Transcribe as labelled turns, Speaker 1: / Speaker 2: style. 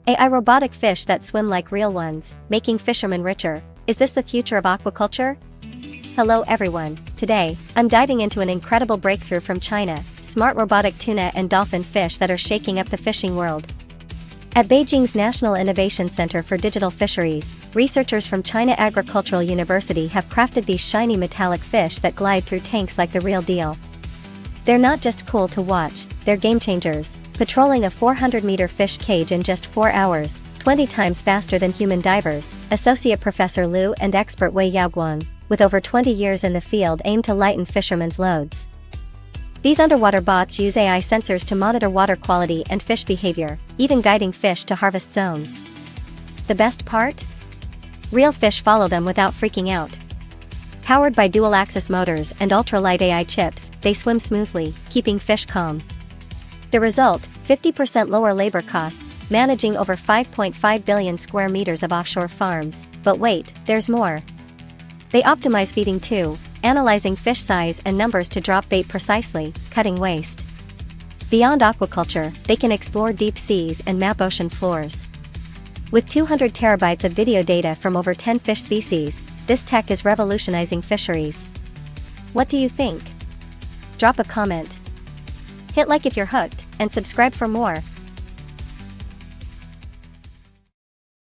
Speaker 1: AI robotic fish that swim like real ones, making fishermen richer. Is this the future of aquaculture? Hello everyone, today, I'm diving into an incredible breakthrough from China, smart robotic tuna and dolphin fish that are shaking up the fishing world. At Beijing's National Innovation Center for Digital Fisheries, researchers from China Agricultural University have crafted these shiny metallic fish that glide through tanks like the real deal. They're not just cool to watch, they're game changers, patrolling a 400-meter fish cage in just 4 hours, 20 times faster than human divers, Associate Professor Liu and expert Wei Yaoguang, with over 20 years in the field, aim to lighten fishermen's loads. These underwater bots use AI sensors to monitor water quality and fish behavior, even guiding fish to harvest zones. The best part? Real fish follow them without freaking out. Powered by dual-axis motors and ultralight AI chips, they swim smoothly, keeping fish calm. The result, 50% lower labor costs, managing over 5.5 billion square meters of offshore farms. But wait, there's more. They optimize feeding too, analyzing fish size and numbers to drop bait precisely, cutting waste. Beyond aquaculture, they can explore deep seas and map ocean floors. With 200 terabytes of video data from over 10 fish species, this tech is revolutionizing fisheries. What do you think? Drop a comment. Hit like if you're hooked, and subscribe for more.